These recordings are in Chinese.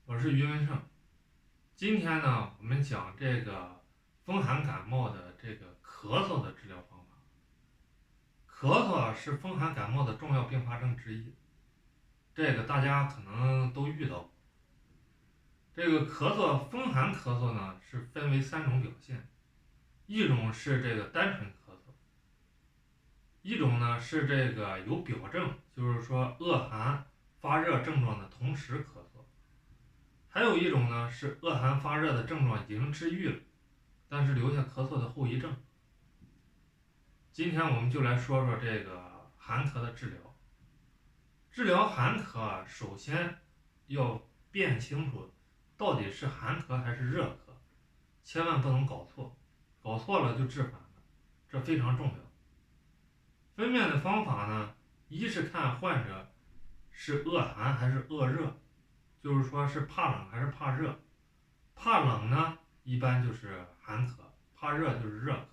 我是于文胜。今天呢，我们讲这个风寒感冒的这个咳嗽的治疗方法。咳嗽是风寒感冒的重要并发症之一，这个大家可能都遇到过。这个咳嗽，风寒咳嗽呢是分为3种表现，一种是这个单纯咳嗽，一种呢是这个有表症，就是说恶寒发热症状的同时咳嗽。还有一种呢是恶寒发热的症状已经治愈了，但是留下咳嗽的后遗症。今天我们就来说说这个寒咳的治疗。治疗寒咳啊，首先要辨清楚到底是寒咳还是热咳，千万不能搞错，搞错了就治反了，这非常重要。分辨的方法呢，一是看患者是恶寒还是恶热，就是说是怕冷还是怕热。怕冷呢，一般就是寒咳；怕热就是热咳。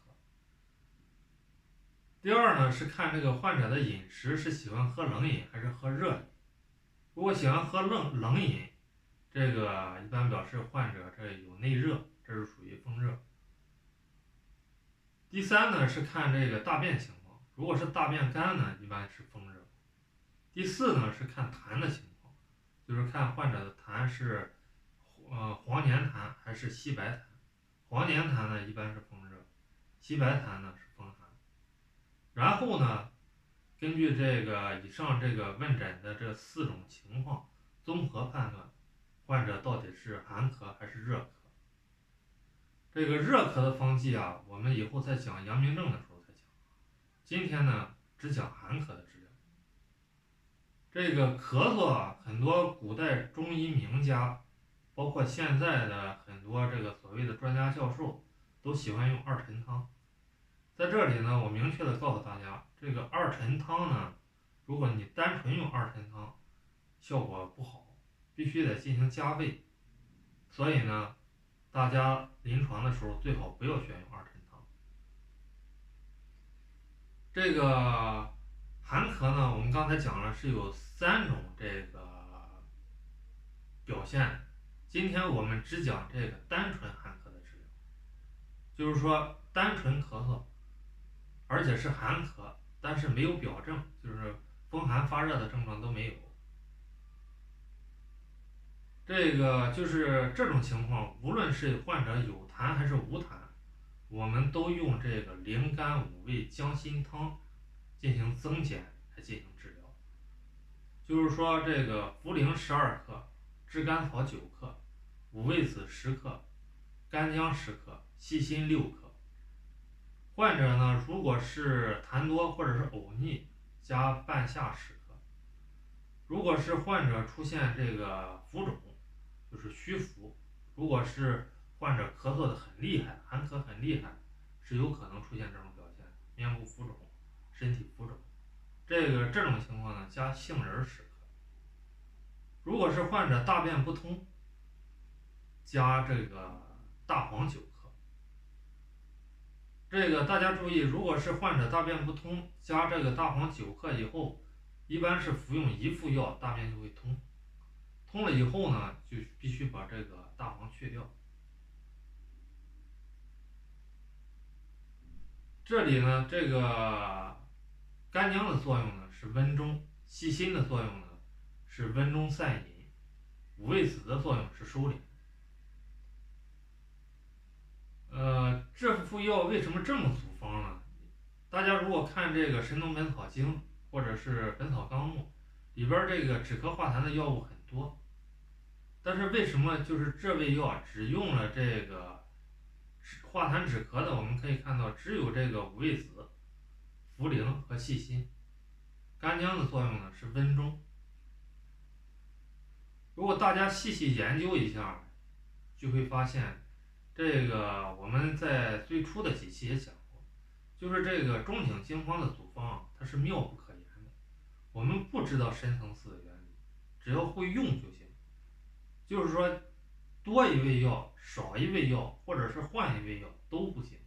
第二呢，是看这个患者的饮食是喜欢喝冷饮还是喝热饮。如果喜欢喝冷饮，这个一般表示患者这有内热，这是属于风热。第三呢，是看这个大便情况，如果是大便干呢，一般是风热。第四呢，是看痰的情况，就是看患者的痰是黄黏痰还是稀白痰。黄黏痰呢一般是风热，稀白痰呢是风寒。然后呢，根据这个以上这个问诊的这4种情况，综合判断患者到底是寒咳还是热咳。这个热咳的方剂啊，我们以后在讲阳明症的时候再讲。今天呢，只讲寒咳的治疗。这个咳嗽啊，很多古代中医名家，包括现在的很多这个所谓的专家教授，都喜欢用二陈汤。在这里呢，我明确的告诉大家，这个二陈汤呢，如果你单纯用二陈汤，效果不好，必须得进行加味。所以呢，大家临床的时候最好不要选用二陈汤。这个寒咳呢，我们刚才讲了是有3种这个表现，今天我们只讲这个单纯寒咳的治疗，就是说单纯咳嗽，而且是寒咳，但是没有表症，就是风寒发热的症状都没有。这个就是这种情况，无论是患者有痰还是无痰，我们都用这个灵甘五味姜辛汤进行增减来进行治疗。就是说这个茯苓12克，炙甘草9克，五味子10克，干姜10克，细辛6克。患者呢，如果是痰多或者是呕逆，加半夏10克。如果是患者出现这个浮肿，就是虚浮，如果是患者咳嗽的很厉害，寒咳很厉害，是有可能出现这种表现，面部浮肿，身体浮肿。这种情况呢，加杏仁10克。如果是患者大便不通，加这个大黄9克。这个大家注意，如果是患者大便不通，加这个大黄9克以后，一般是服用1副药，大便就会通。通了以后呢，就必须把这个大黄去掉。这里呢，这个干姜的作用呢是温中，细辛的作用呢是温中散饮，五味子的作用是收敛。这副药为什么这么组方呢？大家如果看这个《神农本草经》或者是《本草纲目》里边，这个止咳化痰的药物很多，但是为什么就是这味药只用了这个化痰止咳的？我们可以看到，只有这个五味子、茯苓和细辛，干姜的作用呢是温中。如果大家细细研究一下，就会发现，这个我们在最初的几期也讲过，就是这个仲景经方的组方，它是妙不可言的。我们不知道深层次的原理，只要会用就行。就是说，多一味药、少一味药，或者是换一味药都不行。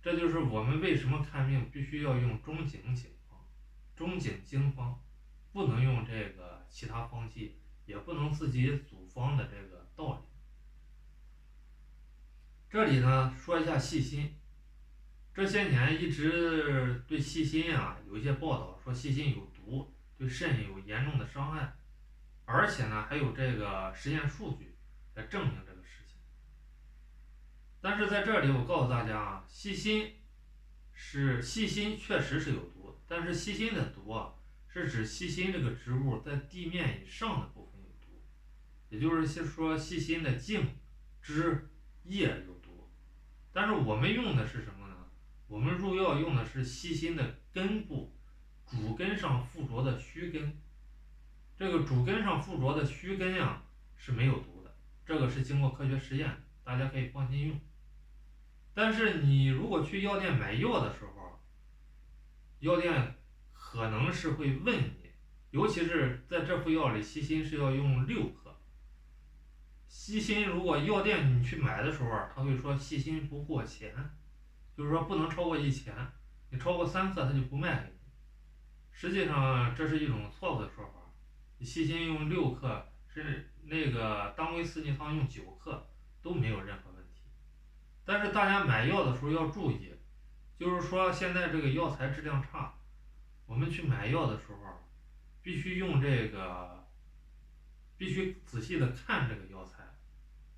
这就是我们为什么看病必须要用仲景经方，不能用这个其他方剂，也不能自己组方的这个道理。这里呢说一下细心，这些年一直对细心啊有一些报道说细心有毒，对肾有严重的伤害，而且呢还有这个实验数据来证明这个事情。但是在这里我告诉大家啊，细心确实是有毒，但是细心的毒啊是指细心这个植物在地面以上的部分有毒，也就是说细心的茎、枝、叶有毒。但是我们用的是什么呢？我们入药用的是细心的根部，主根上附着的须根。这个主根上附着的须根呀是没有毒的，这个是经过科学实验，大家可以放心用。但是你如果去药店买药的时候，药店可能是会问你，尤其是在这副药里，细心是要用6克。细心如果药店你去买的时候，他会说细心不过钱，就是说不能超过1000，你超过3克他就不卖给你。实际上这是一种错误的说法，细心用6克，是那个当归四逆汤用9克都没有任何问题。但是大家买药的时候要注意，就是说现在这个药材质量差，我们去买药的时候必须用这个，必须仔细的看这个药材。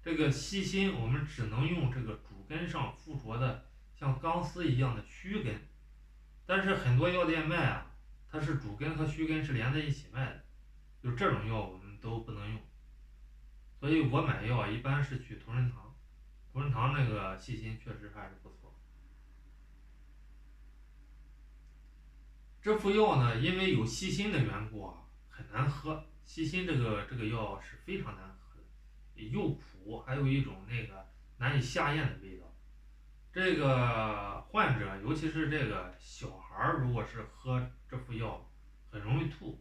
这个细心我们只能用这个主根上附着的像钢丝一样的须根，但是很多药店卖啊，它是主根和须根是连在一起卖的，就这种药我们都不能用。所以我买药一般是去同仁堂，同仁堂那个细心确实还是不错。这副药呢，因为有细心的缘故啊，很难喝。细心这个药是非常难喝的，又苦，还有一种那个难以下咽的味道。这个患者，尤其是这个小孩儿，如果是喝这副药，很容易吐。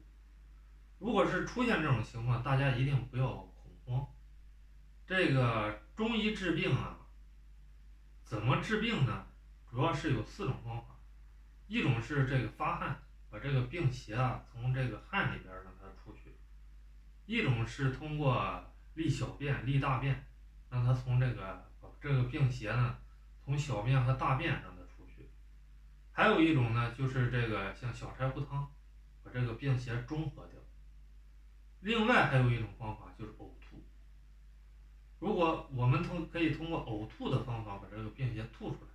如果是出现这种情况，大家一定不要恐慌。这个中医治病啊，怎么治病呢？主要是有4种方法。一种是这个发汗，把这个病邪啊从这个汗里边让它出去；一种是通过利小便、利大便，让它从把这个病邪呢从小便和大便让它出去；还有一种呢就是这个像小柴胡汤，把这个病邪中和掉。另外还有一种方法就是呕吐，如果我们可以通过呕吐的方法把这个病邪吐出来。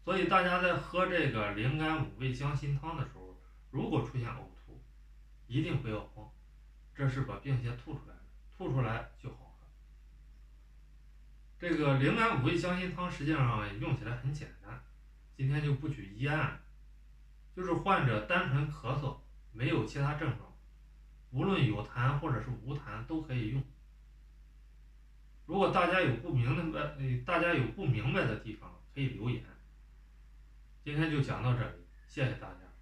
所以大家在喝这个灵肝五味香辛汤的时候，如果出现呕吐，一定不要慌，这是把病邪吐出来的，吐出来就好了。这个灵肝五味香辛汤实际上用起来很简单，今天就不举一案，就是患者单纯咳嗽，没有其他症状，无论有痰或者是无痰都可以用。如果大家有不明白的地方，可以留言。今天就讲到这里，谢谢大家。